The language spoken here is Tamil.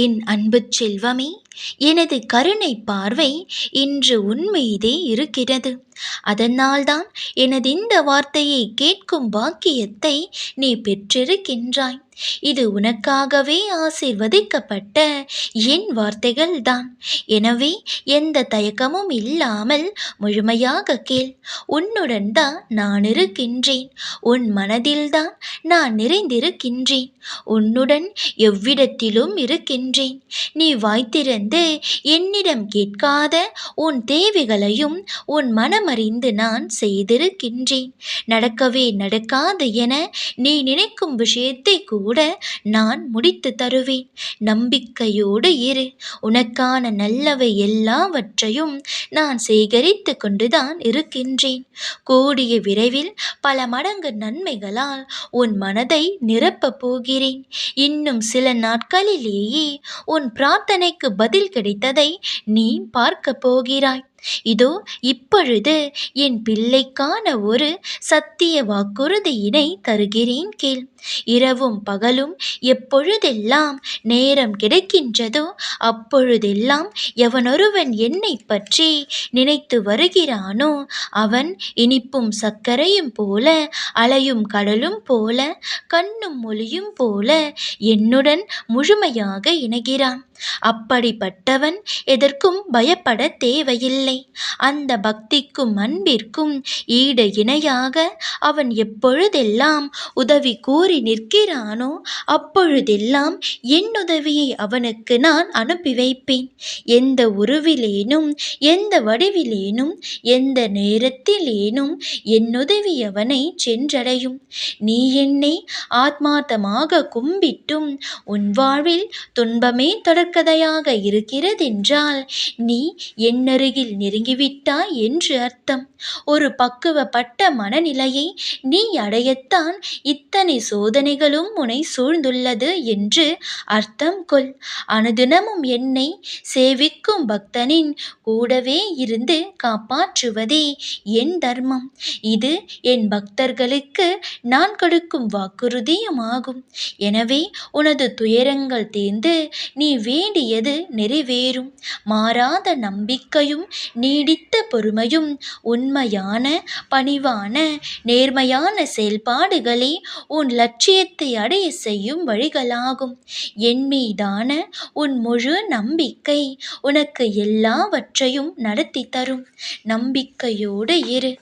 என் அன்பு செல்வமே, எனது கருணை பார்வை இன்று உன் மீதே இருக்கிறது. அதனால்தான் எனது இந்த வார்த்தையை கேட்கும் பாக்கியத்தை நீ பெற்றிருக்கின்றாய். இது உனக்காகவே ஆசீர்வதிக்கப்பட்ட என் வார்த்தைகள்தான். எனவே எந்த தயக்கமும் இல்லாமல் முழுமையாக கேள். உன்னுடன் தான் நான் இருக்கின்றேன். உன் மனதில்தான் நான் நிறைந்திருக்கின்றேன். உன்னுடன் எவ்விடத்திலும் இருக்கின்றேன். நீ வாய்த்திருந்து என்னிடம் கேட்காத உன் தேவைகளையும் உன் மனமறிந்து நான் செய்திருக்கின்றேன். நடக்கவே நடக்காது என நீ நினைக்கும் விஷயத்தை கூட நான் முடித்து தருவேன். நம்பிக்கையோடு இரு. உனக்கான நல்லவை எல்லாவற்றையும் நான் சேகரித்து கொண்டுதான் இருக்கின்றேன். கூடிய விரைவில் பல மடங்கு நன்மைகளால் உன் மனதை நிரப்பப் போகிறேன். இன்னும் சில நாட்களிலேயே உன் பிரார்த்தனைக்கு பதில் கிடைத்ததை நீ பார்க்க போகிறாய். இதோ இப்பொழுது என் பிள்ளைக்கான ஒரு சத்திய வாக்குறுதியினை தருகிறேன் கேள். இரவும் பகலும் எப்பொழுதெல்லாம் நேரம் கிடைக்கின்றதோ அப்பொழுதெல்லாம் எவனொருவன் என்னை பற்றி நினைத்து வருகிறானோ அவன் இனிப்பும் சர்க்கரையும் போல, அலையும் கடலும் போல, கண்ணும் மொழியும் போல என்னுடன் முழுமையாக இணைகிறான். அப்படிப்பட்டவன் எதற்கும் பயப்பட தேவையில்லை. அந்த பக்திக்கும் அன்பிற்கும் ஈடு இணையாக அவன் எப்பொழுதெல்லாம் உதவி கூறி நிற்கிறானோ அப்பொழுதெல்லாம் என் உதவியை அவனுக்கு நான் அனுப்பி வைப்பேன். எந்த உருவிலேனும், எந்த வடிவிலேனும், எந்த நேரத்திலேனும் என் உதவி அவனை சென்றடையும். நீ என்னை ஆத்மார்த்தமாக கும்பிட்டும் உன் வாழ்வில் துன்பமே தொடர்கதையாக இருக்கிறதென்றால் நீ என்னருகில் நெருங்கிவிட்டாய் என்று அர்த்தம். ஒரு பக்குவப்பட்ட மனநிலையை நீ அடையத்தான் இத்தனை சோதனைகளும் உன்னை சூழ்ந்துள்ளது என்று அர்த்தம் கொள். அனுதினமும் என்னை சேவிக்கும் பக்தனின் கூடவே இருந்து காப்பாற்றுவதே என் தர்மம். இது என் பக்தர்களுக்கு நான் கொடுக்கும் வாக்குறுதியுமாகும். எனவே உனது துயரங்கள் தீர்ந்து நீ வேண்டியது நிறைவேறும். மாறாத நம்பிக்கையும் நீடித்த பொறுமையும் உண்மையான பணிவான நேர்மையான செயல்பாடுகளே உன் லட்சியத்தை அடைய செய்யும் வழிகளாகும். என் மீதான உன் முழு நம்பிக்கை உனக்கு எல்லாவற்றையும் நடத்தி தரும். நம்பிக்கையோடு இரு.